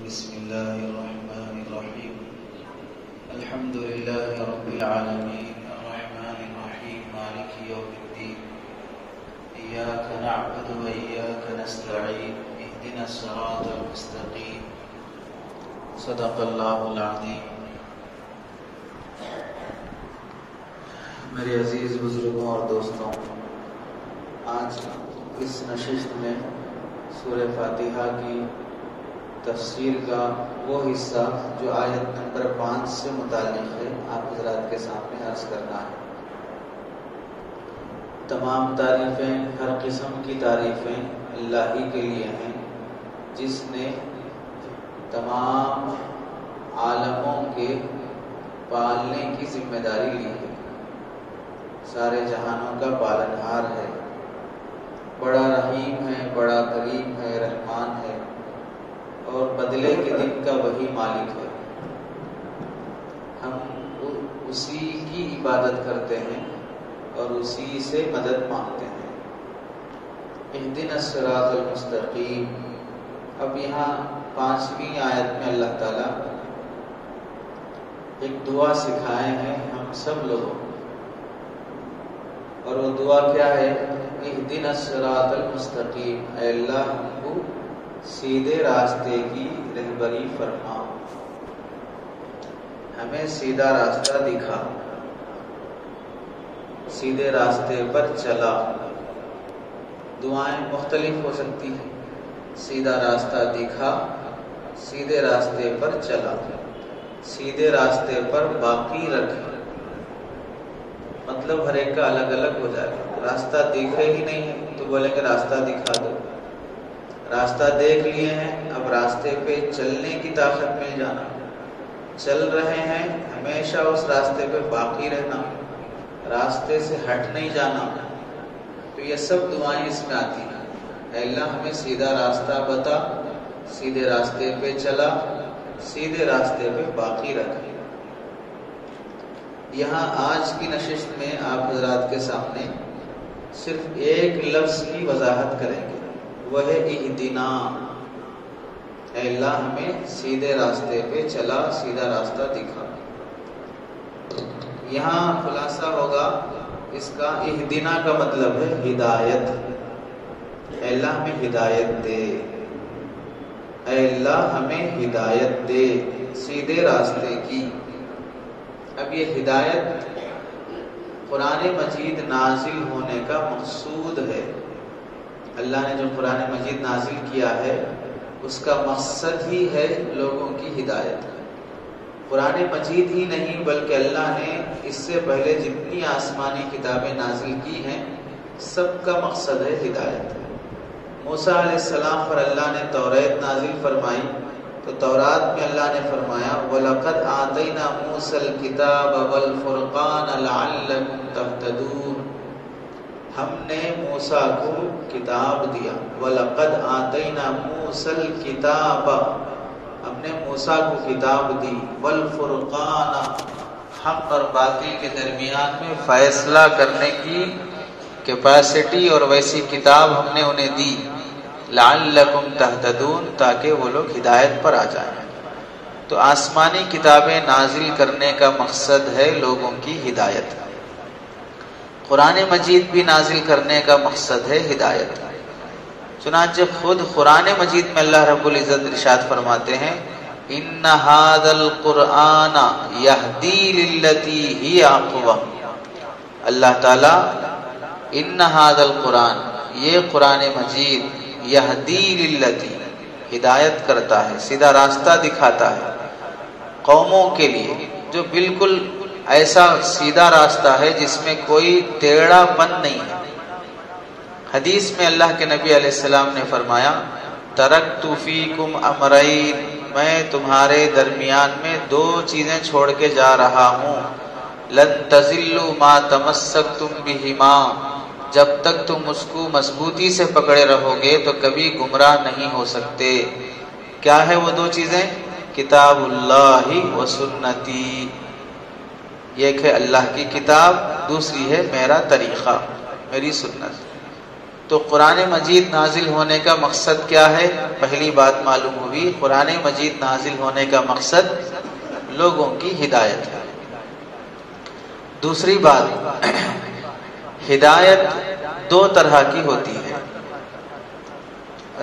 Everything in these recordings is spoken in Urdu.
بسم الله الرحمن الرحيم الحمد لله رب العالمين الرحمن الرحيم مالك يوم الدين إياك نعبد وإياك نستعين اهدنا الصراط المستقيم صدق الله العظيم. میرے عزیز بزرگوں اور دوستوں، آج اس نشست میں سورہ فاتحہ کی تفسیر کا وہ حصہ جو آیت نمبر 5 سے متعلق ہے آپ حضرات کے سامنے عرض کرنا ہے. تمام تعریفیں، ہر قسم کی تعریفیں اللہ ہی کے لیے ہیں، جس نے تمام عالموں کے پالنے کی ذمہ داری لی ہے، سارے جہانوں کا پالنہار ہے، بڑا رحیم ہے، بڑا کریم ہے، رحمان ہے، اور بدلے کے دن کا وہی مالک ہے. ہم اسی کی عبادت کرتے ہیں اور اسی سے مدد مانگتے ہیں. اہدنا الصراط المستقیم. اب یہاں 5ویں آیت میں اللہ تعالیٰ ایک دعا سکھائے ہیں ہم سب لوگوں، اور وہ دعا کیا ہے؟ اہدنا الصراط المستقیم. اے اللہ ہم کو سیدھے راستے کی رہبری فرما، ہمیں سیدھا راستہ دکھا، سیدھے راستے پر چلا. دعائیں مختلف ہو سکتی ہیں. سیدھا راستہ دکھا، سیدھے راستے پر چلا، سیدھے راستے پر باقی رکھا. مطلب ہر ایک کا الگ الگ ہو جائے گا. راستہ دیکھے ہی نہیں ہے تو بولیں گے راستہ دکھا دو. راستہ دیکھ لیے ہیں، اب راستے پہ چلنے کی طاقت مل جانا. چل رہے ہیں، ہمیشہ اس راستے پہ باقی رہنا، راستے سے ہٹ نہیں جانا. تو یہ سب دعائیں اس میں آتی ہیں. اے اللہ ہمیں سیدھا راستہ بتا، سیدھے راستے پہ چلا، سیدھے راستے پہ باقی رکھے. یہاں آج کی نشست میں آپ حضرات کے سامنے صرف ایک لفظ کی وضاحت کریں گے، وہ ہے اہدنا. اے اللہ ہمیں سیدھے راستے پہ چلا، سیدھا راستہ دکھا. یہاں خلاصہ ہوگا اس کا. اہدنا کا مطلب ہے ہدایت. اے اللہ ہمیں ہدایت دے، اے اللہ ہمیں ہدایت دے سیدھے راستے کی. اب یہ ہدایت قرآن مجید نازل ہونے کا مقصود ہے. اللہ نے جو قرآن مجید نازل کیا ہے اس کا مقصد ہی ہے لوگوں کی ہدایت. قرآن مجید ہی نہیں بلکہ اللہ نے اس سے پہلے جتنی آسمانی کتابیں نازل کی ہیں سب کا مقصد ہے ہدایت. موسیٰ علیہ السلام پر اللہ نے توریت نازل فرمائی تو تورات میں اللہ نے فرمایا وَلَقَدْ آتَيْنَا مُوسَى الْكِتَابَ وَالْفُرْقَانَ لَعَلَّكُمْ تَهْتَدُونَ. ہم نے موسیٰ کو کتاب دیا. وَلَقَدْ آتَيْنَا مُوسَى الْكِتَابَ. ہم نے موسیٰ کو کتاب دی. وَالْفُرْقَانَ. حق اور باطل کے درمیان میں فیصلہ کرنے کی کیپیسٹی اور ویسی کتاب ہم نے انہیں دی. لعلکم تہتدون. تاکہ وہ لوگ ہدایت پر آ جائیں. تو آسمانی کتابیں نازل کرنے کا مقصد ہے لوگوں کی ہدایت. قرآن مجید بھی نازل کرنے کا مقصد ہے ہدایت. چنانچہ خود قرآن مجید میں اللہ رب العزت ارشاد فرماتے ہیں ان ھذا القرآن یہدی للتی ہی اقوم. اللہ تعالی ان ھذا القرآن، یہ قرآن مجید، یہدی للتی، ہدایت کرتا ہے، سیدھا راستہ دکھاتا ہے قوموں کے لیے جو بالکل ایسا سیدھا راستہ ہے جس میں کوئی ٹیڑھا پن نہیں ہے. حدیث میں اللہ کے نبی علیہ السلام نے فرمایا ترکت فیکم امرین. میں تمہارے درمیان میں 2 چیزیں چھوڑ کے جا رہا ہوں. لن تضلوا ما تمسکتم بہما. جب تک تم اس کو مضبوطی سے پکڑے رہو گے تو کبھی گمراہ نہیں ہو سکتے. کیا ہے وہ 2 چیزیں؟ کتاب اللہ و سنتی. ایک ہے اللہ کی کتاب، دوسری ہے میرا طریقہ، میری سنت. تو قرآن مجید نازل ہونے کا مقصد کیا ہے؟ پہلی بات معلوم ہوئی، قرآن مجید نازل ہونے کا مقصد لوگوں کی ہدایت ہے۔ دوسری بات، ہدایت دو طرح کی ہوتی ہے،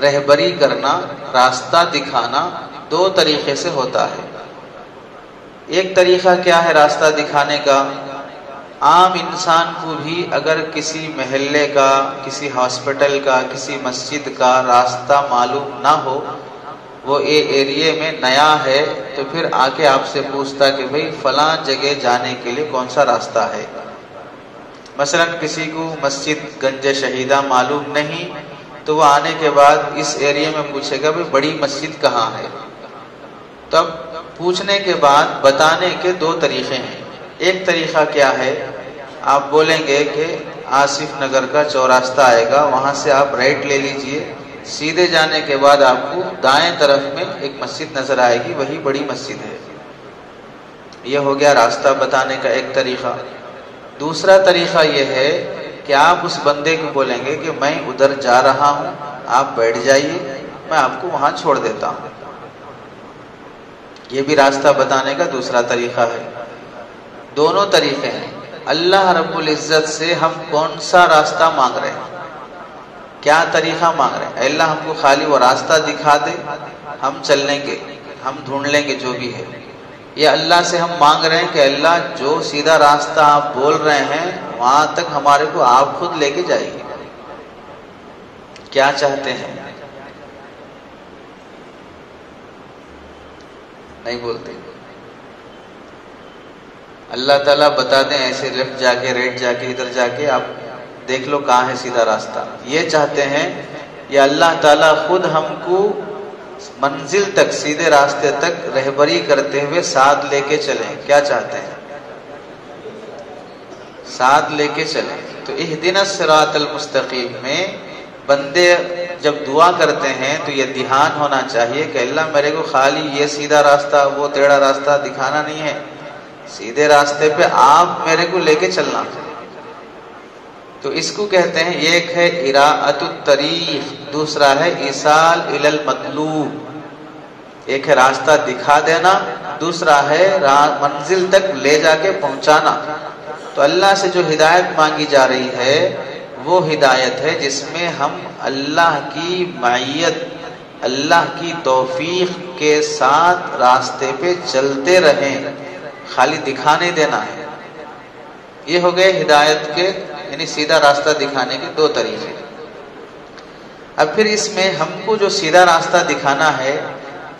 رہبری کرنا، راستہ دکھانا دو طریقے سے ہوتا ہے۔ ایک طریقہ کیا ہے راستہ دکھانے کا؟ عام انسان کو بھی اگر کسی محلے کا، کسی ہاسپٹل کا، کسی مسجد کا راستہ معلوم نہ ہو، وہ ایریے میں نیا ہے، تو پھر آ کے آپ سے پوچھتا کہ بھئی فلاں جگہ جانے کے لیے کون سا راستہ ہے۔ مثلا کسی کو مسجد گنج شہیدہ معلوم نہیں، تو وہ آنے کے بعد اس ایریے میں پوچھے گا بھئی بڑی مسجد کہاں ہے۔ تب پوچھنے کے بعد بتانے کے دو طریقے ہیں۔ ایک طریقہ کیا ہے؟ آپ بولیں گے کہ آصف نگر کا چوراستہ آئے گا، وہاں سے آپ رائٹ لے لیجئے، سیدھے جانے کے بعد آپ کو دائیں طرف میں ایک مسجد نظر آئے گی، وہی بڑی مسجد ہے۔ یہ ہو گیا راستہ بتانے کا ایک طریقہ۔ دوسرا طریقہ یہ ہے کہ آپ اس بندے کو بولیں گے کہ میں ادھر جا رہا ہوں، آپ بیٹھ جائیے، میں آپ کو وہاں چھوڑ دیتا ہوں۔ یہ بھی راستہ بتانے کا دوسرا طریقہ ہے۔ دونوں طریقے ہیں۔ اللہ رب العزت سے ہم کون سا راستہ مانگ رہے ہیں؟ کیا طریقہ مانگ رہے ہیں؟ اللہ ہم کو خالی وہ راستہ دکھا دے، ہم چل لیں گے، ہم ڈھونڈ لیں گے جو بھی ہے۔ یہ اللہ سے ہم مانگ رہے ہیں کہ اللہ جو سیدھا راستہ آپ بول رہے ہیں وہاں تک ہمارے کو آپ خود لے کے جائیے۔ کیا چاہتے ہیں؟ نہیں بولتے۔ اللہ تعالیٰ بتا دیں ایسے لیفٹ جا کے، رائٹ جا کے، ادھر جا کے آپ دیکھ لو کہاں ہے سیدھا راستہ۔ یہ چاہتے ہیں یا اللہ تعالیٰ خود ہم کو منزل تک، سیدھے راستے تک رہبری کرتے ہوئے ساتھ لے کے چلیں؟ کیا چاہتے ہیں؟ ساتھ لے کے چلیں۔ تو اہدنا الصراط المستقیم میں بندے جب دعا کرتے ہیں تو یہ دھیان ہونا چاہیے کہ اللہ میرے کو خالی یہ سیدھا راستہ وہ ٹیڑھا راستہ دکھانا نہیں ہے، سیدھے راستے پہ آپ میرے کو لے کے چلنا۔ تو اس کو کہتے ہیں، ایک ہے اراءۃ الطریق، دوسرا ہے ایصال الی المطلوب۔ ایک ہے راستہ دکھا دینا، دوسرا ہے منزل تک لے جا کے پہنچانا۔ تو اللہ سے جو ہدایت مانگی جا رہی ہے وہ ہدایت ہے جس میں ہم اللہ کی معیت، اللہ کی توفیق کے ساتھ راستے پہ چلتے رہیں، خالی دکھانے دینا ہے۔ یہ ہو گئے ہدایت کے، یعنی سیدھا راستہ دکھانے کے دو طریقے۔ اب پھر اس میں ہم کو جو سیدھا راستہ دکھانا ہے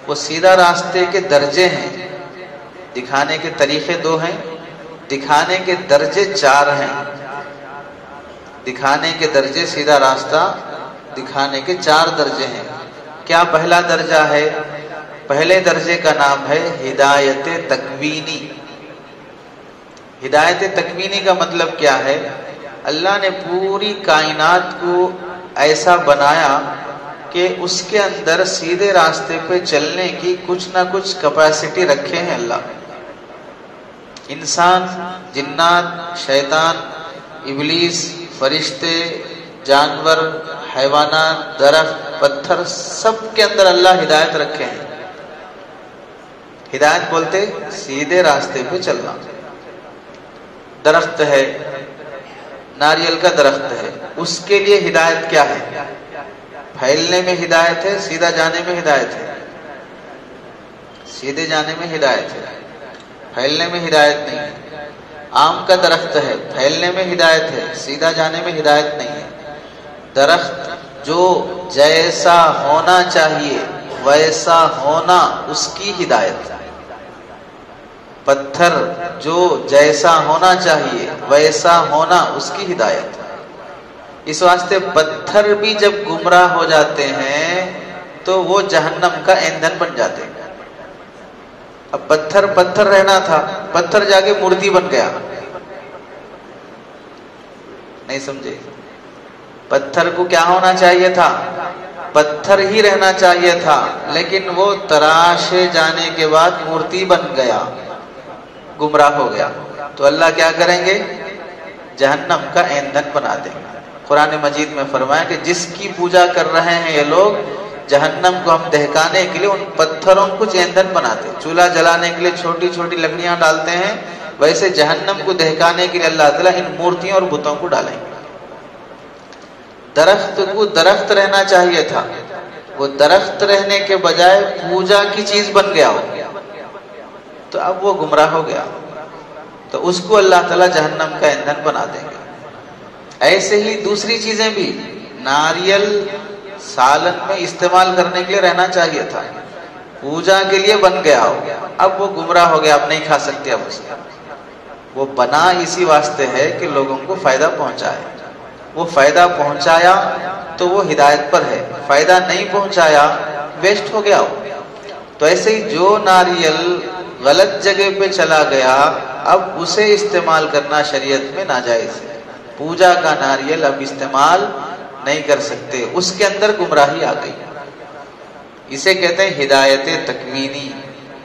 وہ سیدھا راستے کے درجے ہیں۔ دکھانے کے طریقے دو ہیں، دکھانے کے درجے چار ہیں۔ دکھانے کے درجے، سیدھا راستہ دکھانے کے چار درجے ہیں۔ کیا پہلا درجہ ہے؟ پہلے درجے کا نام ہے ہدایت تکوینی۔ ہدایت تکوینی کا مطلب کیا ہے؟ اللہ نے پوری کائنات کو ایسا بنایا کہ اس کے اندر سیدھے راستے پہ چلنے کی کچھ نہ کچھ کیپیسٹی رکھے ہیں اللہ۔ انسان، جنات، شیطان، ابلیس، فرشتے، جانور، حیوانات، درخت، پتھر، سب کے اندر اللہ ہدایت رکھے ہیں۔ ہدایت بولتے سیدھے راستے پہ چلنا۔ درخت ہے، ناریل کا درخت ہے، اس کے لیے ہدایت کیا ہے؟ پھیلنے میں ہدایت ہے، سیدھا جانے میں ہدایت ہے۔ سیدھے جانے میں ہدایت ہے، پھیلنے میں ہدایت نہیں ہے۔ آم کا درخت ہے، پھیلنے میں ہدایت ہے، سیدھا جانے میں ہدایت نہیں ہے۔ درخت جو جیسا ہونا چاہیے ویسا ہونا، اس کی ہدایت۔ پتھر جو جیسا ہونا چاہیے ویسا ہونا، اس کی ہدایت۔ اس واسطے پتھر بھی جب گمراہ ہو جاتے ہیں تو وہ جہنم کا ایندھن بن جاتے ہیں۔ اب پتھر پتھر رہنا تھا، پتھر جا کے مورتی بن گیا۔ نہیں سمجھے؟ پتھر کو کیا ہونا چاہیے تھا؟ پتھر ہی رہنا چاہیے تھا، لیکن وہ تراشے جانے کے بعد مورتی بن گیا، گمراہ ہو گیا۔ تو اللہ کیا کریں گے؟ جہنم کا ایندھن بنا دیں گے۔ قرآن مجید میں فرمایا کہ جس کی پوجا کر رہے ہیں یہ لوگ، جہنم کو ہم دہکانے کے لیے ان پتھروں کو ایندھن بناتے ہیں. چولہا جلانے کے لیے چھوٹی چھوٹی لکڑیاں ڈالتے ہیں، ویسے جہنم کو دہکانے کے لیے اللہ تعالیٰ ان مورتیوں اور بتوں کو ڈالیں گے. درخت کو درخت رہنا چاہیے تھا، وہ درخت رہنے کے بجائے پوجا کی چیز بن گیا ہو، تو اب وہ گمراہ ہو گیا، تو اس کو اللہ تعالیٰ جہنم کا ایندھن بنا دیں گے. ایسے ہی دوسری چیزیں بھی، ناریل سالن میں استعمال کرنے کے لیے رہنا چاہیے تھا، پوجا کے لیے بن گیا ہو، اب وہ گمراہ ہو گیا، اب نہیں کھا سکتے. اب اس وہ بنا اسی واسطے ہے کہ لوگوں کو فائدہ پہنچائے. وہ فائدہ پہنچایا تو وہ ہدایت پر ہے، فائدہ نہیں پہنچایا ویسٹ ہو گیا ہو. تو ایسے ہی جو ناریل غلط جگہ پہ چلا گیا، اب اسے استعمال کرنا شریعت میں ناجائز ہے. پوجا کا ناریل اب استعمال نہیں کر سکتے، اس کے اندر گمراہی آ گئی. اسے کہتے ہیں ہدایت تکوینی.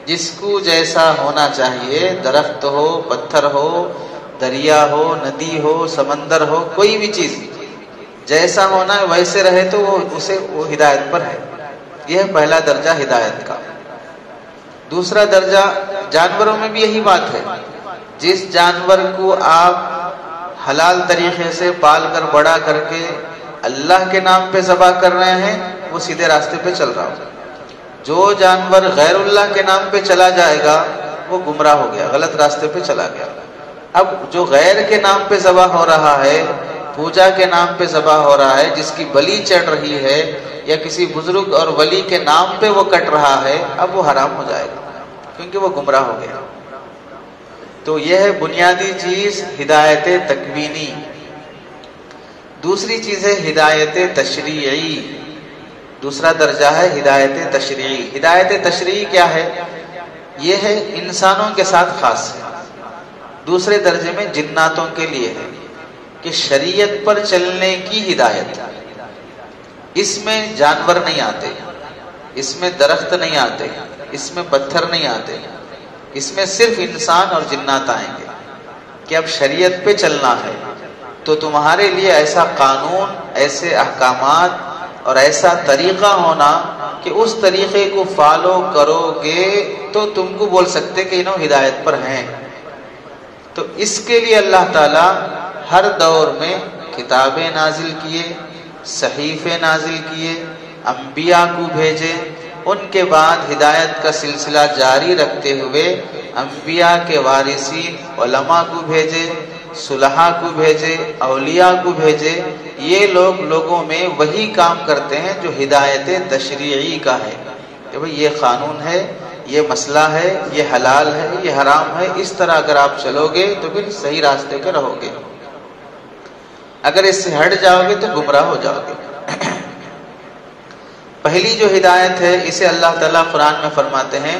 جس کو جیسا ہونا چاہیے، درخت ہو، پتھر ہو، دریا ہو، ندی ہو، سمندر ہو، کوئی بھی چیز جیسا ہونا ہے ویسے رہے تو وہ ہدایت پر ہے. یہ ہے پہلا درجہ ہدایت کا. دوسرا درجہ جانوروں میں بھی یہی بات ہے. جس جانور کو آپ حلال طریقے سے پال کر بڑا کر کے اللہ کے نام پہ ذبح کر رہے ہیں، وہ سیدھے راستے پہ چل رہا ہو. جو جانور غیر اللہ کے نام پہ چلا جائے گا وہ گمراہ ہو گیا، غلط راستے پہ چلا گیا. اب جو غیر کے نام پہ ذبح ہو رہا ہے، پوجا کے نام پہ ذبح ہو رہا ہے، جس کی بلی چڑھ رہی ہے یا کسی بزرگ اور ولی کے نام پہ وہ کٹ رہا ہے، اب وہ حرام ہو جائے گا کیونکہ وہ گمراہ ہو گیا. تو یہ ہے بنیادی چیز ہدایت تکوینی. دوسری چیز ہے ہدایت تشریعی. دوسرا درجہ ہے ہدایت تشریعی. ہدایت تشریعی کیا ہے؟ یہ ہے انسانوں کے ساتھ خاص ہے. دوسرے درجے میں جناتوں کے لیے ہے کہ شریعت پر چلنے کی ہدایت. اس میں جانور نہیں آتے، اس میں درخت نہیں آتے، اس میں پتھر نہیں آتے، اس میں صرف انسان اور جنات آئیں گے کہ اب شریعت پہ چلنا ہے تو تمہارے لیے ایسا قانون، ایسے احکامات اور ایسا طریقہ ہونا کہ اس طریقے کو فالو کرو گے تو تم کو بول سکتے کہ انہوں ہدایت پر ہیں. تو اس کے لیے اللہ تعالیٰ ہر دور میں کتابیں نازل کیے، صحیفے نازل کیے، انبیاء کو بھیجے. ان کے بعد ہدایت کا سلسلہ جاری رکھتے ہوئے انبیاء کے وارثین علماء کو بھیجے، صلحاء کو بھیجے، اولیاء کو بھیجے. یہ لوگ لوگوں میں وہی کام کرتے ہیں جو ہدایت تشریعی کا ہے کہ بھئی یہ قانون ہے، یہ مسئلہ ہے، یہ حلال ہے، یہ حرام ہے. اس طرح اگر آپ چلو گے تو پھر صحیح راستے پہ رہو گے، اگر اس سے ہٹ جاؤ گے تو گمراہ ہو جاؤ گے. پہلی جو ہدایت ہے اسے اللہ تعالیٰ قرآن میں فرماتے ہیں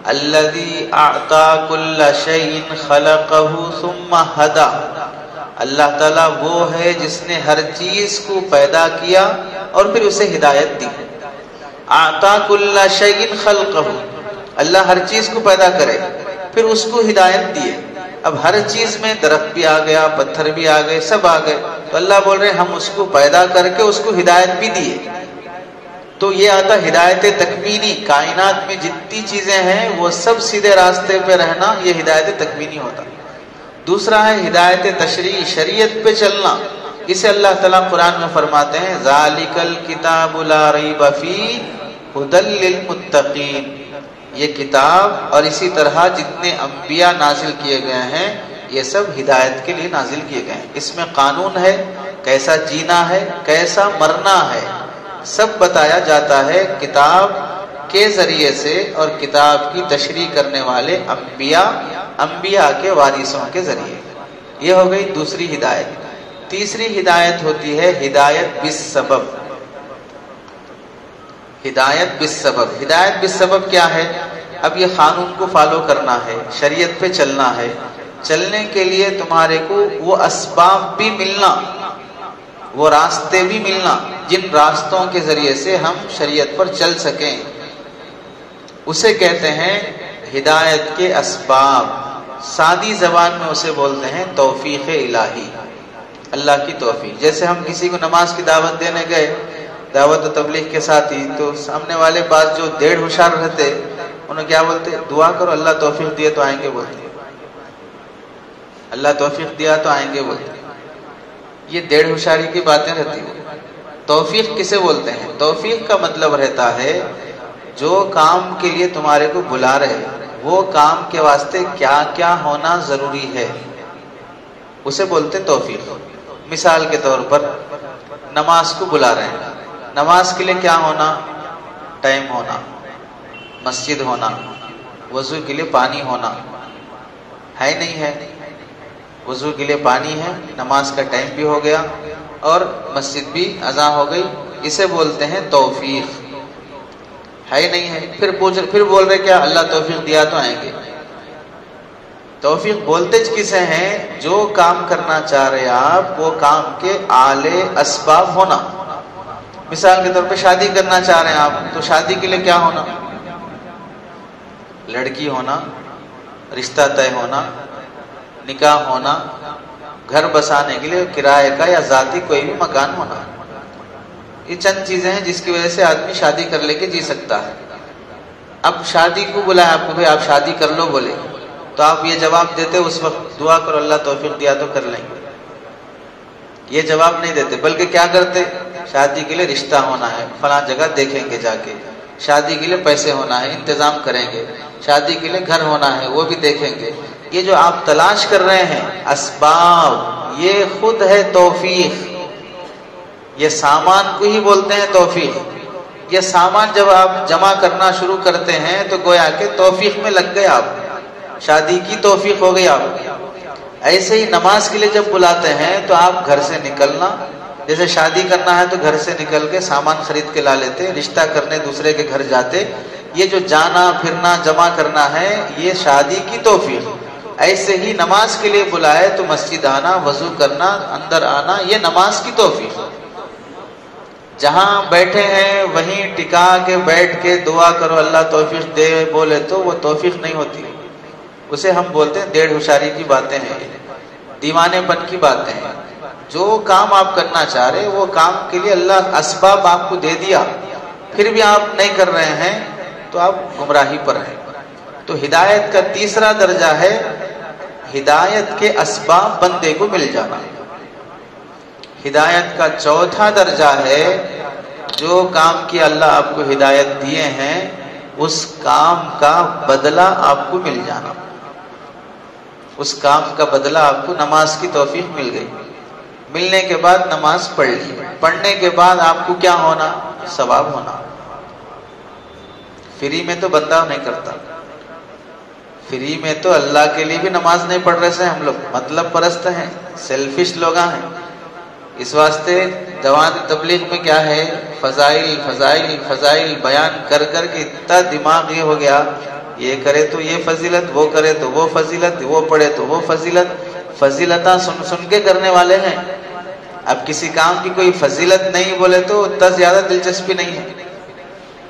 الذی اعطا کل شیء خلقہ ثم ہدی. اللہ تعالیٰ وہ ہے جس نے ہر چیز کو پیدا کیا اور پھر اسے ہدایت دی. اعطا کل شیء خلقہ، اللہ ہر چیز کو پیدا کرے پھر اس کو ہدایت دیے. اب ہر چیز میں درخت بھی آ گیا، پتھر بھی آ گئے، سب آ گئے، تو اللہ بول رہے ہم اس کو پیدا کر کے اس کو ہدایت بھی دیے. تو یہ آتا ہدایت تکوینی. کائنات میں جتنی چیزیں ہیں وہ سب سیدھے راستے پہ رہنا، یہ ہدایت تکوینی ہوتا. دوسرا ہے ہدایت تشریعی، شریعت پہ چلنا. اسے اللہ تعالیٰ قرآن میں فرماتے ہیں ذالک الکتاب لا ریب فیہ ھدی للمتقین. یہ کتاب اور اسی طرح جتنے انبیاء نازل کیے گئے ہیں یہ سب ہدایت کے لیے نازل کیے گئے ہیں. اس میں قانون ہے، کیسا جینا ہے، کیسا مرنا ہے، سب بتایا جاتا ہے کتاب کے ذریعے سے اور کتاب کی تشریح کرنے والے انبیاء کے وارثوں کے ذریعے. یہ ہو گئی دوسری ہدایت. تیسری ہدایت ہوتی ہے ہدایت بالسبب. ہدایت بالسبب. ہدایت بالسبب کیا ہے؟ اب یہ قانون کو فالو کرنا ہے، شریعت پہ چلنا ہے. چلنے کے لیے تمہارے کو وہ اسباب بھی ملنا، وہ راستے بھی ملنا جن راستوں کے ذریعے سے ہم شریعت پر چل سکیں. اسے کہتے ہیں ہدایت کے اسباب. سادی زبان میں اسے بولتے ہیں توفیق الہی. اللہ کی توفیق. جیسے ہم کسی کو نماز کی دعوت دینے گئے دعوت و تبلیغ کے ساتھ ہی، تو سامنے والے بعض جو ڈیڑھ ہوشیار رہتے انہیں کیا بولتے؟ دعا کرو اللہ توفیق دیے تو آئیں گے بولتے. اللہ توفیق دیا تو آئیں گے بولتے. یہ ڈیڑھ ہوشیاری کی باتیں رہتی ہیں. توفیق کسے بولتے ہیں؟ توفیق کا مطلب رہتا ہے جو کام کے لیے تمہارے کو بلا رہے وہ کام کے واسطے کیا کیا ہونا ضروری ہے اسے بولتے توفیق. مثال کے طور پر نماز کو بلا رہے ہیں، نماز کے لیے کیا ہونا؟ ٹائم ہونا، مسجد ہونا، وضو کے لیے پانی ہونا. ہے نہیں ہے؟ وضو کے لیے پانی ہے، نماز کا ٹائم بھی ہو گیا اور مسجد بھی اذان ہو گئی. اسے بولتے ہیں توفیق. ہے نہیں ہے؟ پھر بول رہے کیا؟ اللہ توفیق دیا تو آئیں گے. توفیق بولتے کسے ہیں؟ جو کام کرنا چاہ رہے آپ وہ کام کے آلے اسباب ہونا. مثال کے طور پہ شادی کرنا چاہ رہے ہیں آپ، تو شادی کے لیے کیا ہونا؟ لڑکی ہونا، رشتہ طے ہونا، نکاح ہونا، گھر بسانے کے لیے کرائے کا یا ذاتی کوئی بھی مکان ہونا. یہ چند چیزیں ہیں جس کی وجہ سے آدمی شادی کر لے کے جی سکتا ہے. اب شادی کو بلایا آپ کو، بھائی آپ شادی کر لو بولے، تو آپ یہ جواب دیتے اس وقت دعا کرو اللہ توفیق دیا تو کر لیں گے. یہ جواب نہیں دیتے، بلکہ کیا کرتے؟ شادی کے لیے رشتہ ہونا ہے، فلاں جگہ دیکھیں گے جا کے. شادی کے لیے پیسے ہونا ہے، انتظام کریں گے. شادی کے لیے گھر ہونا ہے، وہ بھی دیکھیں گے. یہ جو آپ تلاش کر رہے ہیں اسباب، یہ خود ہے توفیق. یہ سامان کو ہی بولتے ہیں توفیق. یہ سامان جب آپ جمع کرنا شروع کرتے ہیں تو گویا کہ توفیق میں لگ گئے آپ، شادی کی توفیق ہو گئی آپ. ایسے ہی نماز کے لیے جب بلاتے ہیں تو آپ گھر سے نکلنا، جیسے شادی کرنا ہے تو گھر سے نکل کے سامان خرید کے لا لیتے، رشتہ کرنے دوسرے کے گھر جاتے. یہ جو جانا پھرنا جمع کرنا ہے یہ شادی کی توفیق. ایسے ہی نماز کے لیے بلائے تو مسجد آنا، وضو کرنا، اندر آنا، یہ نماز کی توفیق. جہاں بیٹھے ہیں وہیں ٹکا کے بیٹھ کے دعا کرو اللہ توفیق دے بولے تو وہ توفیق نہیں ہوتی. اسے ہم بولتے ہیں ڈیڑھ ہوشیاری کی باتیں ہیں، دیوانے پن کی باتیں ہیں. جو کام آپ کرنا چاہ رہے وہ کام کے لیے اللہ اسباب آپ کو دے دیا، پھر بھی آپ نہیں کر رہے ہیں تو آپ گمراہی پر ہیں. تو ہدایت کا تیسرا درجہ ہے ہدایت کے اسباب بندے کو مل جانا. ہدایت کا چوتھا درجہ ہے جو کام کی اللہ آپ کو ہدایت دیے ہیں اس کام کا بدلہ آپ کو مل جانا. اس کام کا بدلہ آپ کو نماز کی توفیق مل گئی. ملنے کے بعد نماز پڑھ لی، پڑھنے کے بعد آپ کو کیا ہونا؟ ثواب ہونا. فری میں تو بندہ نہیں کرتا، فری میں تو اللہ کے لیے بھی نماز نہیں پڑھ رہے ہیں ہم لوگ. مطلب پرست ہیں، سیلفش لوگ ہیں. اس واسطے دوان تبلیغ میں کیا ہے؟ فضائل فضائل فضائل بیان کر کر کے اتنا دماغ یہ ہو گیا، یہ کرے تو یہ فضیلت، وہ کرے تو وہ فضیلت، وہ پڑھے تو وہ فضیلت. فضیلتاں سن سن کے کرنے والے ہیں. اب کسی کام کی کوئی فضیلت نہیں بولے تو اتنا زیادہ دلچسپی نہیں ہے.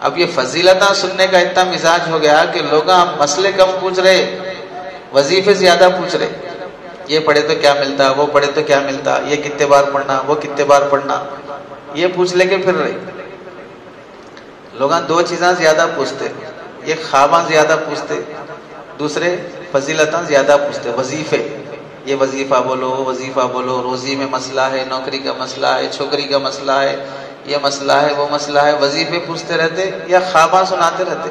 اب یہ فضیلتاں سننے کا اتنا مزاج ہو گیا کہ لوگ اب مسئلے کم پوچھ رہے، وظیفے زیادہ پوچھ رہے. یہ پڑھے تو کیا ملتا، وہ پڑھے تو کیا ملتا، یہ کتنے بار پڑھنا، وہ کتنے بار پڑھنا، یہ پوچھ لے کے پھر رہے. لوگ دو چیزاں زیادہ پوچھتے، ایک خواباں زیادہ پوچھتے، دوسرے فضیلتاں زیادہ پوچھتے. وظیفے، یہ وظیفہ بولو، وظیفہ بولو، روزی میں مسئلہ ہے، نوکری کا مسئلہ ہے، چھوکری کا مسئلہ ہے، یہ مسئلہ ہے، وہ مسئلہ ہے. وظیفے پوچھتے رہتے یا خواباں سناتے رہتے.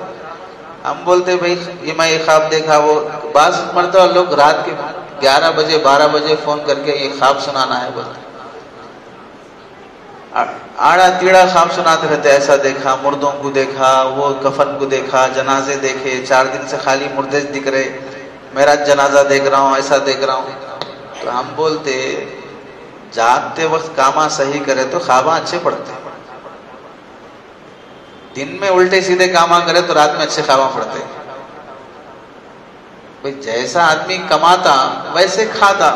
ہم بولتے بھائی یہ میں یہ خواب دیکھا، وہ بعض مرتبہ لوگ رات کے 11 بجے 12 بجے فون کر کے یہ خواب سنانا ہے بولتے، آڑا تیڑا خواب سناتے رہتے. ایسا دیکھا، مردوں کو دیکھا، وہ کفن کو دیکھا، جنازے دیکھے، 4 دن سے خالی مردے دکھ رہے، میرا جنازہ دیکھ رہا ہوں، ایسا دیکھ رہا ہوں. تو ہم بولتے جاگتے وقت کاما صحیح کرے تو خواباں اچھے پڑتے. دن میں الٹے سیدھے کاما کرے تو رات میں اچھے خواباں پڑتے. جیسا آدمی کماتا ویسے کھاتا.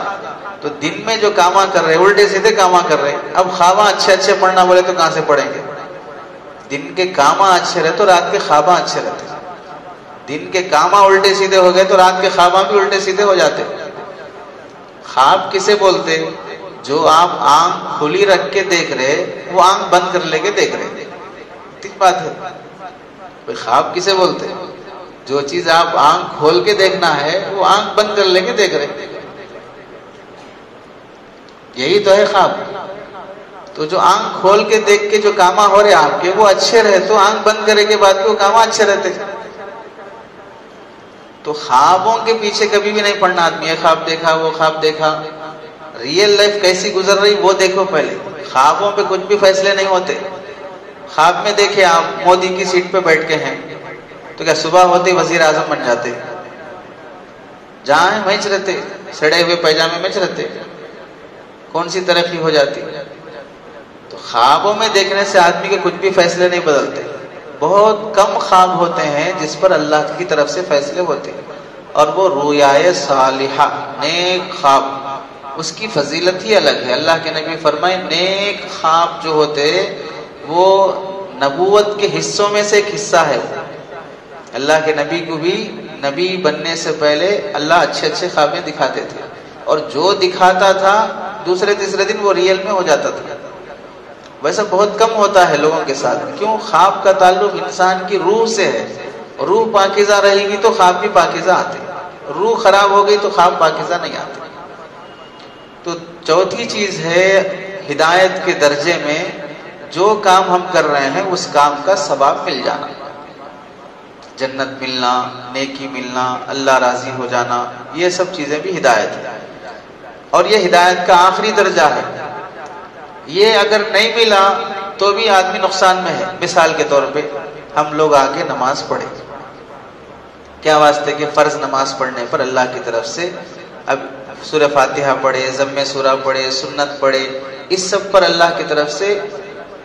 تو دن میں جو کاما کر رہے الٹے سیدھے کاما کر رہے، اب خواباں اچھے اچھے پڑھنا بولے تو کہاں سے پڑھیں گے؟ دن کے کاما اچھے رہے تو رات کے خواباں اچھے رہتے. دن کے کاما الٹے سیدھے ہو گئے تو رات کے خواباں بھی الٹے سیدھے ہو جاتے. خواب کسے بولتے؟ جو آپ آنکھ کھلی رکھ کے دیکھ رہے وہ آنکھ بند کر لے کے دیکھ رہے، ٹھیک بات ہے؟ کوئی خواب کسے بولتے ہیں؟ جو چیز آپ آنکھ کھول کے دیکھنا ہے وہ آنکھ بند کر لے کے دیکھ رہے، یہی تو ہے خواب۔ تو جو آنکھ کھول کے دیکھ کے جو کام ہو رہے آپ کے وہ اچھے رہے تو آنکھ بند کرے کے بعد وہ کام اچھے رہتے۔ تو خوابوں کے پیچھے کبھی بھی نہیں پڑنا آدمی، یہ خواب دیکھا وہ خواب دیکھا، ریئل لائف کیسی گزر رہی وہ دیکھو پہلے۔ خوابوں پہ کچھ بھی فیصلے نہیں ہوتے۔ خواب میں دیکھے آپ مودی کی سیٹ پہ بیٹھ کے ہیں تو کیا صبح ہوتے وزیر اعظم بن جاتے؟ جہاں میچ رہتے، سڑے ہوئے پیجامے میں رہتے، کون سی ترقی ہو جاتی؟ تو خوابوں میں دیکھنے سے آدمی کے کچھ بھی فیصلے نہیں بدلتے۔ بہت کم خواب ہوتے ہیں جس پر اللہ کی طرف سے فیصلے ہوتے ہیں، اور وہ رویائے صالحہ، نیک خواب، اس کی فضیلت ہی الگ ہے۔ اللہ کے نبی فرمائے نیک خواب جو ہوتے وہ نبوت کے حصوں میں سے ایک حصہ ہے۔ اللہ کے نبی کو بھی نبی بننے سے پہلے اللہ اچھے اچھے خوابیں دکھاتے تھے، اور جو دکھاتا تھا دوسرے تیسرے دن وہ ریئل میں ہو جاتا تھا۔ ویسا بہت کم ہوتا ہے لوگوں کے ساتھ، کیوں؟ خواب کا تعلق انسان کی روح سے ہے، روح پاکیزہ رہے گی تو خواب بھی پاکیزہ آتے، روح خراب ہو گئی تو خواب پاکیزہ نہیں آتے۔ تو چوتھی چیز ہے ہدایت کے درجے میں جو کام ہم کر رہے ہیں اس کام کا ثواب مل جانا، جنت ملنا، نیکی ملنا، اللہ راضی ہو جانا، یہ سب چیزیں بھی ہدایت ہے، اور یہ ہدایت کا آخری درجہ ہے۔ یہ اگر نہیں ملا تو بھی آدمی نقصان میں ہے۔ مثال کے طور پہ ہم لوگ آگے نماز پڑھے، کیا واسطے کہ فرض نماز پڑھنے پر اللہ کی طرف سے اب سورہ فاتحہ پڑھے، ضم سورہ پڑھے، سنت پڑھے، اس سب پر اللہ کی طرف سے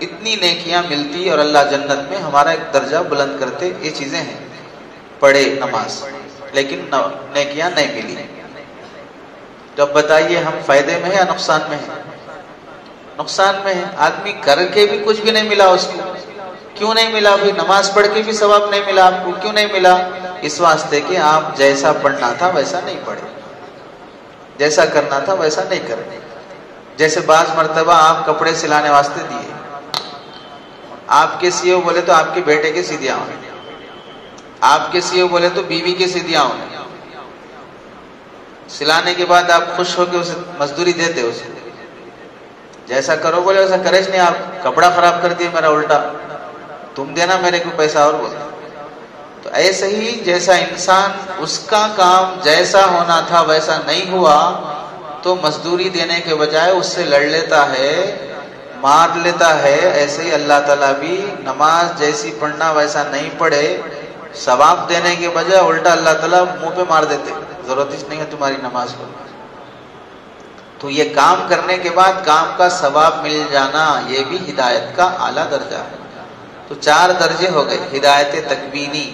اتنی نیکیاں ملتی اور اللہ جنت میں ہمارا ایک درجہ بلند کرتے۔ یہ چیزیں ہیں، پڑھے نماز لیکن نیکیاں نہیں ملی، تو اب بتائیے ہم فائدے میں ہیں یا نقصان میں ہیں؟ نقصان میں ہے۔ آدمی کر کے بھی کچھ بھی نہیں ملا اس کو، کیوں نہیں ملا؟ بھی نماز پڑھ کے بھی ثواب نہیں ملا آپ کو، کیوں نہیں ملا؟ اس واسطے کہ آپ جیسا پڑھنا تھا ویسا نہیں پڑھے، جیسا کرنا تھا ویسا نہیں کرے۔ جیسے بعض مرتبہ آپ کپڑے سلانے واسطے دیے، آپ کے سیو بولے تو آپ کے بیٹے کے سی دیا ہونے، آپ کے سیو بولے تو بیوی کے سی دیا ہونے، سلانے کے بعد آپ خوش ہو کے اسے مزدوری دیتے، اسے جیسا کرو بولے ویسا کرے نہیں، آپ کپڑا خراب کر دیے میرا، الٹا تم دینا میرے کو پیسہ اور بولے۔ تو ایسے ہی جیسا انسان اس کا کام جیسا ہونا تھا ویسا نہیں ہوا تو مزدوری دینے کے بجائے اس سے لڑ لیتا ہے، مار لیتا ہے، ایسے ہی اللہ تعالیٰ بھی نماز جیسی پڑھنا ویسا نہیں پڑھے، ثواب دینے کے بجائے الٹا اللہ تعالیٰ منہ پہ مار دیتے، ضرورت ہی نہیں ہے تمہاری نماز کو۔ تو یہ کام کرنے کے بعد کام کا ثواب مل جانا یہ بھی ہدایت کا اعلیٰ درجہ ہے۔ تو 4 درجے ہو گئے۔ ہدایت تکوینی،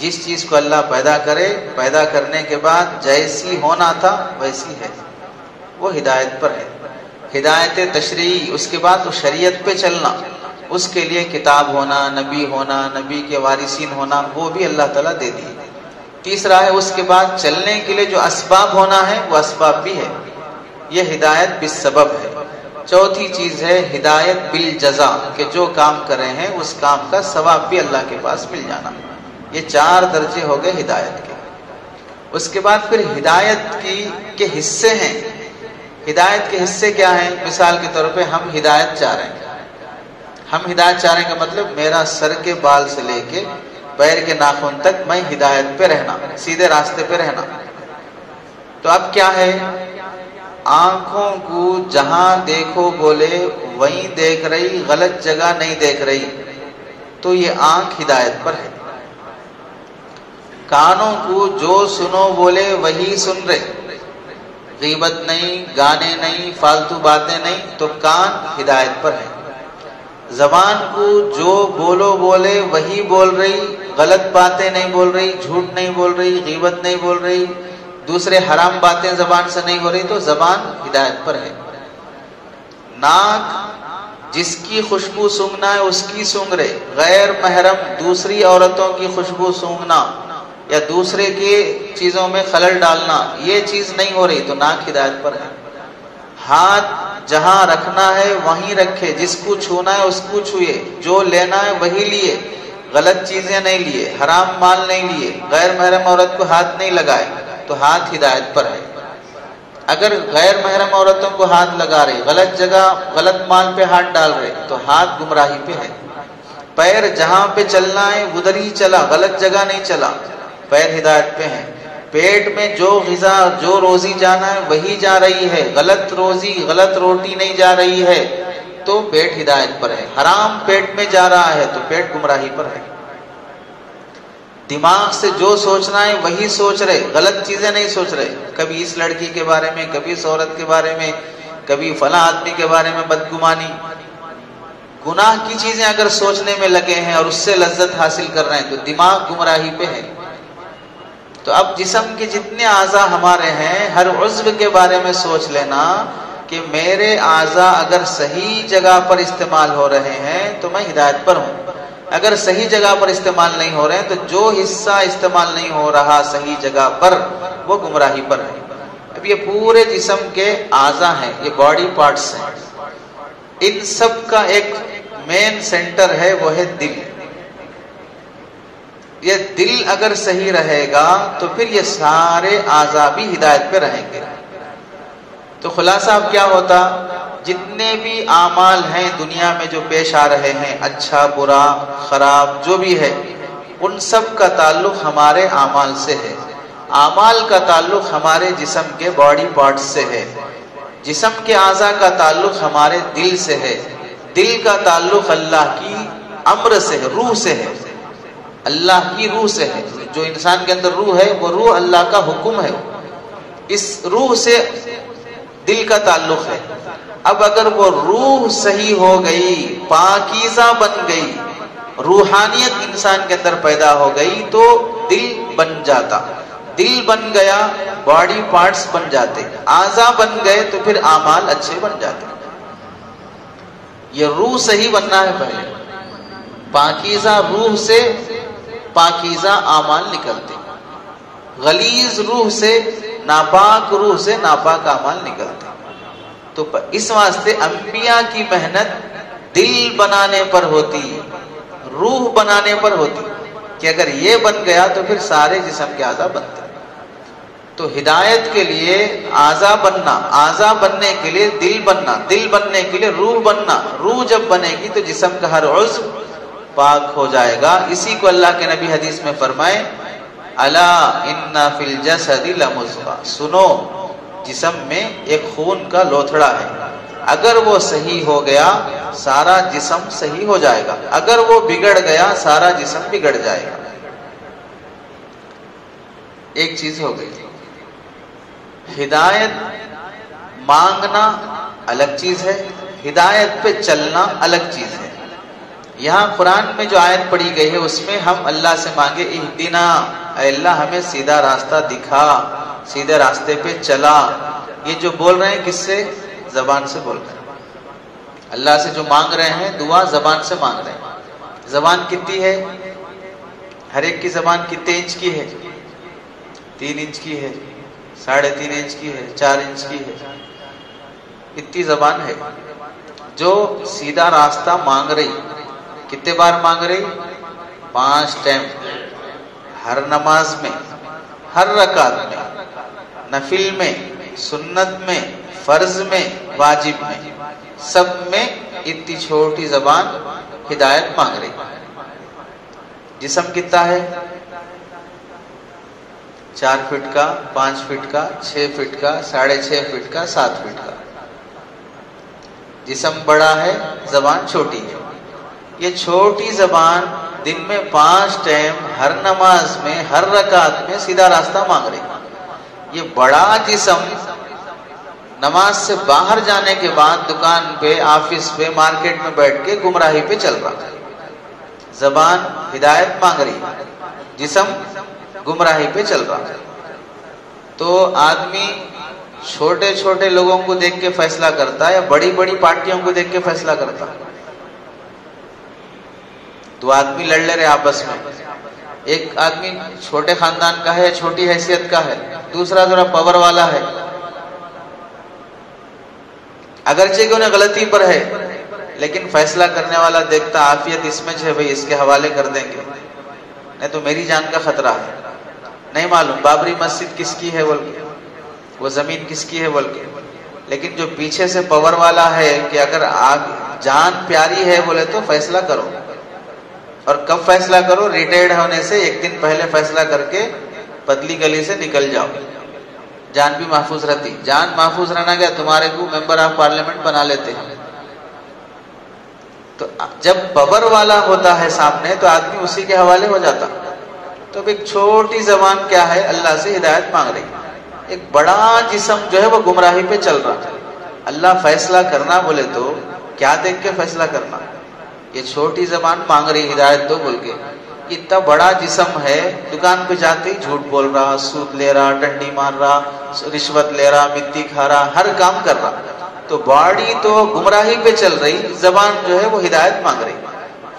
جس چیز کو اللہ پیدا کرے، پیدا کرنے کے بعد جیسی ہونا تھا ویسی ہے، وہ ہدایت پر ہے۔ ہدایت تشریعی، اس کے بعد تو شریعت پہ چلنا، اس کے لیے کتاب ہونا، نبی کے وارثین ہونا، وہ بھی اللہ تعالیٰ دے دی۔ تیسرا ہے اس کے بعد چلنے کے لیے جو اسباب ہونا ہے وہ اسباب بھی ہے، یہ ہدایت بالسبب ہے۔ چوتھی چیز ہے ہدایت بالجزا، کہ جو کام کر رہے ہیں اس کام کا ثواب بھی اللہ کے پاس مل جانا۔ یہ 4 درجے ہو گئے ہدایت کے۔ اس کے بعد پھر ہدایت کے حصے ہیں۔ ہدایت کے حصے کیا ہیں؟ مثال کے طور پہ ہم ہدایت چاہ رہے ہیں، ہم ہدایت چاہ رہے ہیں کا مطلب میرا سر کے بال سے لے کے پیر کے ناخن تک میں ہدایت پہ رہنا، سیدھے راستے پہ رہنا۔ تو اب کیا ہے؟ آنکھوں کو جہاں دیکھو بولے وہیں دیکھ رہی، غلط جگہ نہیں دیکھ رہی، تو یہ آنکھ ہدایت پر ہے۔ کانوں کو جو سنو بولے وہی سن رہے، غیبت نہیں، گانے نہیں، فالتو باتیں نہیں، تو کان ہدایت پر ہے۔ زبان کو جو بولو بولے وہی بول رہی، غلط باتیں نہیں بول رہی، جھوٹ نہیں بول رہی، غیبت نہیں بول رہی، دوسرے حرام باتیں زبان سے نہیں ہو رہی، تو زبان ہدایت پر ہے۔ ناک جس کی خوشبو سونگنا ہے اس کی سونگ رہے، غیر محرم دوسری عورتوں کی خوشبو سونگنا یا دوسرے کی چیزوں میں خلل ڈالنا، یہ چیز نہیں ہو رہی، تو ناک ہدایت پر ہے۔ ہاتھ جہاں رکھنا ہے وہیں رکھے، جس کو چھونا ہے اس کو چھوئے، جو لینا ہے وہی لیے، غلط چیزیں نہیں لیے، حرام مال نہیں لیے، غیر محرم عورت کو ہاتھ نہیں لگائے تو ہاتھ ہدایت پر ہے۔ اگر غیر محرم عورتوں کو ہاتھ لگا رہے، غلط جگہ غلط مال پہ ہاتھ ڈال رہے تو ہاتھ گمراہی پہ ہے۔ پیر جہاں پہ چلنا ہے ادھر ہی چلا، غلط جگہ نہیں چلا، پیر ہدایت پہ ہے۔ پیٹ میں جو غذا جو روزی جانا ہے وہی جا رہی ہے، غلط روزی غلط روٹی نہیں جا رہی ہے تو پیٹ ہدایت پر ہے۔ حرام پیٹ میں جا رہا ہے تو پیٹ گمراہی پر ہے۔ دماغ سے جو سوچنا ہے وہی سوچ رہے، غلط چیزیں نہیں سوچ رہے، کبھی اس لڑکی کے بارے میں، کبھی اس عورت کے بارے میں، کبھی فلاں آدمی کے بارے میں بدگمانی۔ گناہ کی چیزیں اگر سوچنے میں لگے ہیں اور اس سے لذت حاصل کر رہے ہیں تو دماغ گمراہی پہ ہے۔ تو اب جسم کے جتنے اعضاء ہمارے ہیں، ہر عضو کے بارے میں سوچ لینا کہ میرے اعضاء اگر صحیح جگہ پر استعمال ہو رہے ہیں تو میں ہدایت پر ہوں، اگر صحیح جگہ پر استعمال نہیں ہو رہے ہیں تو جو حصہ استعمال نہیں ہو رہا صحیح جگہ پر وہ گمراہی پر ہے۔ اب یہ پورے جسم کے اعضاء ہیں، یہ باڈی پارٹس ہیں، ان سب کا ایک مین سینٹر ہے، وہ ہے دل۔ یہ دل اگر صحیح رہے گا تو پھر یہ سارے اعضاء بھی ہدایت پہ رہیں گے۔ تو خلاصہ اب کیا ہوتا، جتنے بھی اعمال ہیں دنیا میں جو پیش آ رہے ہیں، اچھا برا خراب جو بھی ہے، ان سب کا تعلق ہمارے اعمال سے ہے۔ اعمال کا تعلق ہمارے جسم کے باڈی پارٹس سے ہے، جسم کے اعضاء کا تعلق ہمارے دل سے ہے، دل کا تعلق اللہ کی امر سے ہے، روح سے ہے، اللہ کی روح سے ہے۔ جو انسان کے اندر روح ہے وہ روح اللہ کا حکم ہے، اس روح سے دل کا تعلق ہے۔ اب اگر وہ روح صحیح ہو گئی، پاکیزہ بن گئی، روحانیت انسان کے اندر پیدا ہو گئی تو دل بن جاتا، دل بن گیا باڈی پارٹس بن جاتے، اعضاء بن گئے تو پھر اعمال اچھے بن جاتے۔ یہ روح صحیح بننا ہے پہلے، پاکیزہ روح سے پاکیزہ اعمال نکلتے، غلیظ روح سے ناپاک روح سے ناپاک اعمال نکلتے۔ تو اس واسطے انبیاء کی محنت دل بنانے پر ہوتی، روح بنانے پر ہوتی، کہ اگر یہ بن گیا تو پھر سارے جسم کے اعضاء بنتے۔ تو ہدایت کے لیے اعضاء بننا، اعضاء بننے کے لیے دل بننا، دل بننے کے لیے روح بننا، روح جب بنے گی تو جسم کا ہر عضو پاک ہو جائے گا۔ اسی کو اللہ کے نبی حدیث میں فرمائے، الا ان فی الجسد لمضغہ، سنو جسم میں ایک خون کا لوتھڑا ہے، اگر وہ صحیح ہو گیا سارا جسم صحیح ہو جائے گا، اگر وہ بگڑ گیا سارا جسم بگڑ جائے گا۔ ایک چیز ہو گئی، ہدایت مانگنا الگ چیز ہے، ہدایت پہ چلنا الگ چیز ہے۔ یہاں قرآن میں جو آیت پڑھی گئی ہے اس میں ہم اللہ سے مانگے اہدنا، اے اللہ ہمیں سیدھا راستہ دکھا، سیدھے راستے پہ چلا۔ یہ جو بول رہے ہیں کس سے؟ زبان سے بول رہے ہیں، اللہ سے جو مانگ رہے ہیں دعا زبان سے مانگ رہے ہیں۔ زبان کتنی ہے؟ ہر ایک کی زبان کتنے انچ کی ہے؟ 3 انچ کی ہے، 3.5 انچ کی ہے، 4 انچ کی ہے، اتنی زبان ہے جو سیدھا راستہ مانگ رہی۔ کتنے بار مانگ رہی؟ 5 ٹائم، ہر نماز میں، ہر رکعت میں، نفل میں، سنت میں، فرض میں، واجب میں، سب میں اتنی چھوٹی زبان ہدایت مانگ رہی۔ جسم کتنا ہے؟ 4 فٹ کا، 5 فٹ کا، 6 فٹ کا، 6.5 فٹ کا، 7 فٹ کا۔ جسم بڑا ہے، زبان چھوٹی ہے۔ یہ چھوٹی زبان دن میں 5 ٹائم ہر نماز میں، ہر رکعت میں سیدھا راستہ مانگ رہی۔ یہ بڑا جسم نماز سے باہر جانے کے بعد دکان پہ، آفس پہ، مارکیٹ میں بیٹھ کے گمراہی پہ چل رہا ہے۔ زبان ہدایت مانگ رہی، جسم گمراہی پہ چل رہا ہے۔ تو آدمی چھوٹے چھوٹے لوگوں کو دیکھ کے فیصلہ کرتا ہے یا بڑی بڑی پارٹیوں کو دیکھ کے فیصلہ کرتا ہے؟ دو آدمی لڑ لے رہے آپس میں، ایک آدمی چھوٹے خاندان کا ہے، چھوٹی حیثیت کا ہے، دوسرا ذرا پاور والا ہے۔ اگرچہ کہ انہیں غلطی پر ہے، لیکن فیصلہ کرنے والا دیکھتا عافیت اس میں ہے، بھائی اس کے حوالے کر دیں گے، نہیں تو میری جان کا خطرہ ہے، نہیں معلوم بابری مسجد کس کی ہے بول کے، وہ زمین کس کی ہے بول کے، لیکن جو پیچھے سے پاور والا ہے کہ اگر جان پیاری ہے بولے تو فیصلہ کرو، اور کب فیصلہ کرو؟ ریٹائرڈ ہونے سے ایک دن پہلے فیصلہ کر کے پتلی گلی سے نکل جاؤ، جان بھی محفوظ رہتی۔ جان محفوظ رہنا کیا، تمہارے کو ممبر آف پارلیمنٹ بنا لیتے ہیں۔ تو جب پاور والا ہوتا ہے سامنے تو آدمی اسی کے حوالے ہو جاتا۔ تو ایک چھوٹی زبان کیا ہے، اللہ سے ہدایت مانگ رہی، ایک بڑا جسم جو ہے وہ گمراہی پہ چل رہا ہے۔ اللہ فیصلہ کرنا بولے تو کیا دیکھ کے فیصلہ کرنا؟ یہ چھوٹی زبان مانگ رہی ہدایت دو بول کے، اتنا بڑا جسم ہے، دکان پہ جاتے ہی جھوٹ بول رہا، سود لے رہا، ڈنڈی مار رہا، رشوت لے رہا، مٹی کھا رہا، ہر کام کر رہا، تو باڈی تو گمراہی پہ چل رہی، زبان جو ہے وہ ہدایت مانگ رہی۔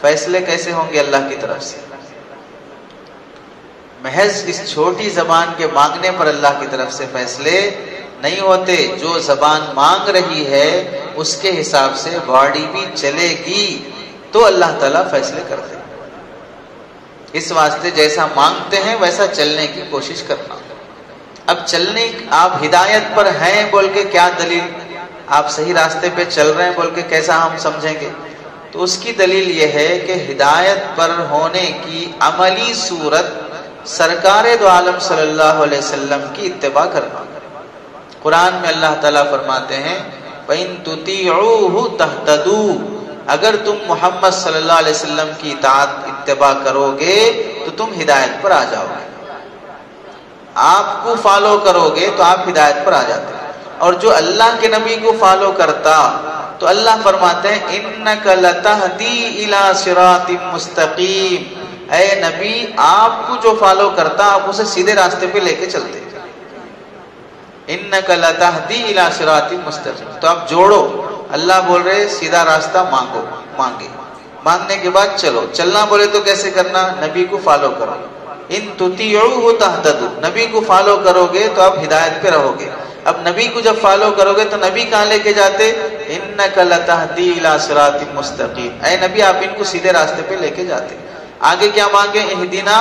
فیصلے کیسے ہوں گے اللہ کی طرف سے؟ محض اس چھوٹی زبان کے مانگنے پر اللہ کی طرف سے فیصلے نہیں ہوتے۔ جو زبان مانگ رہی ہے اس کے حساب سے باڈی بھی چلے گی تو اللہ تعالیٰ فیصلے کرتے ہیں۔ اس واسطے جیسا مانگتے ہیں ویسا چلنے کی کوشش کرنا۔ اب چلنے آپ ہدایت پر ہیں بول کے کیا دلیل؟ آپ صحیح راستے پہ چل رہے ہیں بول کے کیسا ہم سمجھیں گے؟ تو اس کی دلیل یہ ہے کہ ہدایت پر ہونے کی عملی صورت سرکار دو عالم صلی اللہ علیہ وسلم کی اتباع کرنا۔ قرآن میں اللہ تعالیٰ فرماتے ہیں وَإِن تُطِيعُوهُ تَهْتَدُوا، اگر تم محمد صلی اللہ علیہ وسلم کی اطاعت اتباع کرو گے تو تم ہدایت پر آ جاؤ گے، آپ کو فالو کرو گے تو آپ ہدایت پر آ جاتے ہیں۔ اور جو اللہ کے نبی کو فالو کرتا تو اللہ فرماتے ہیں اِنَّكَ لَتَهْدِي إِلَى صِرَاطٍ مُسْتَقِيمٍ، اے نبی آپ کو جو فالو کرتا آپ اسے سیدھے راستے پہ لے کے چلتے۔ اِنَّكَ لَتَهْدِي إِلَى صِرَاطٍ مُسْتَقِيمٍ، تو آپ جوڑو، اللہ بول رہے سیدھا راستہ مانگو، مانگے، مانگنے کے بعد چلو۔ چلنا بولے تو کیسے کرنا؟ نبی کو فالو کرو۔ ان تطیعوہ تہتدوا، نبی کو فالو کرو گے تو آپ ہدایت پہ رہو گے۔ اب نبی کو جب فالو کرو گے تو نبی کہاں لے کے جاتے؟ انک لتہدی الی صراط مستقیم، اے نبی آپ ان کو سیدھے راستے پہ لے کے جاتے۔ آگے کیا مانگے؟ اہدنا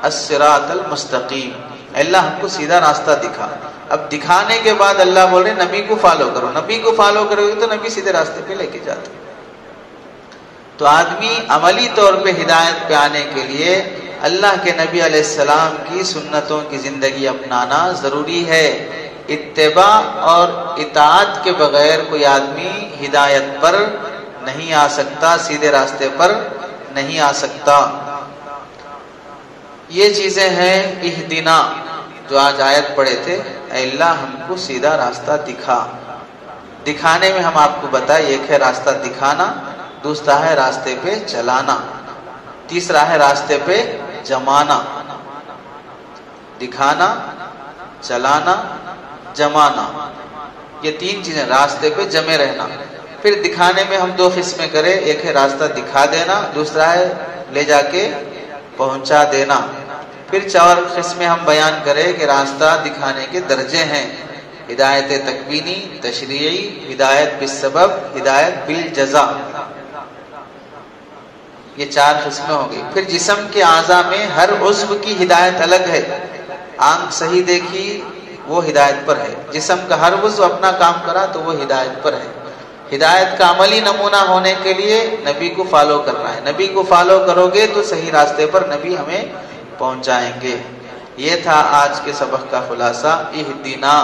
الصراط المستقیم، اللہ ہم کو سیدھا راستہ دکھا۔ اب دکھانے کے بعد اللہ بول رہے نبی کو فالو کرو، نبی کو فالو کرو گے تو نبی سیدھے راستے پہ لے کے جاتے۔ تو آدمی عملی طور پہ ہدایت پہ آنے کے لیے اللہ کے نبی علیہ السلام کی سنتوں کی زندگی اپنانا ضروری ہے۔ اتباع اور اطاعت کے بغیر کوئی آدمی ہدایت پر نہیں آ سکتا، سیدھے راستے پر نہیں آ سکتا۔ یہ چیزیں ہیں اہدنا، جو آج آیت پڑھے تھے، اے اللہ ہم کو سیدھا راستہ دکھا۔ دکھانے میں ہم آپ کو بتائیں، ایک ہے راستہ دکھانا، دوسرا ہے راستے پہ چلانا، تیسرا ہے راستے پہ جمانا۔ دکھانا، چلانا، جمانا، یہ تین چیزیں، راستے پہ جمے رہنا۔ پھر دکھانے میں ہم دو قسمیں کریں، ایک ہے راستہ دکھا دینا، دوسرا ہے لے جا کے پہنچا دینا۔ پھر چار قسمیں ہم بیان کریں کہ راستہ دکھانے کے درجے ہیں، ہدایت تکوینی، تشریعی، ہدایت بالسبب، ہدایت بالجزا، یہ چار قسمیں ہوں گی۔ پھر جسم کے اعضاء میں ہر عضو کی ہدایت الگ ہے۔ آنکھ صحیح دیکھی وہ ہدایت پر ہے، جسم کا ہر عضو اپنا کام کرا تو وہ ہدایت پر ہے۔ ہدایت کا عملی نمونہ ہونے کے لیے نبی کو فالو کرنا ہے، نبی کو فالو کرو گے تو صحیح راستے پر نبی ہمیں پہنچائیں گے۔ یہ تھا آج کے سبق کا خلاصہ، اہدنا،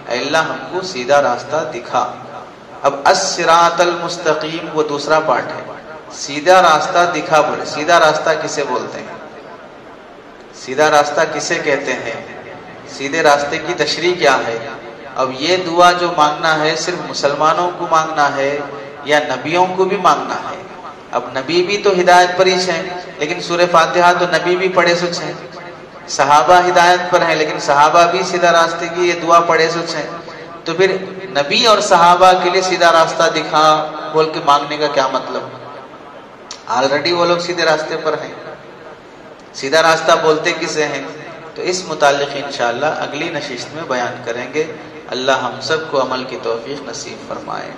اے اللہ ہم کو سیدھا راستہ دکھا۔ اب الصراط المستقیم وہ دوسرا پارٹ ہے، سیدھا راستہ دکھا بولے۔ سیدھا راستہ کسے بولتے ہیں؟ سیدھا راستہ کسے کہتے ہیں؟ سیدھے راستے کی تشریح کیا ہے؟ اب یہ دعا جو مانگنا ہے صرف مسلمانوں کو مانگنا ہے یا نبیوں کو بھی مانگنا ہے؟ اب نبی بھی تو ہدایت پر ہی ہیں، لیکن سورہ فاتحہ تو نبی بھی پڑھے سچ ہیں، صحابہ ہدایت پر ہیں لیکن صحابہ بھی سیدھا راستے کی یہ دعا پڑھے سچ ہیں۔ تو پھر نبی اور صحابہ کے لیے سیدھا راستہ دکھا بول کے مانگنے کا کیا مطلب؟ آلریڈی وہ لوگ سیدھے راستے پر ہیں۔ سیدھا راستہ بولتے کسے ہیں؟ تو اس متعلق انشاءاللہ اگلی نشست میں بیان کریں گے۔ اللہ ہم سب کو عمل کی توفیق نصیب فرمائے۔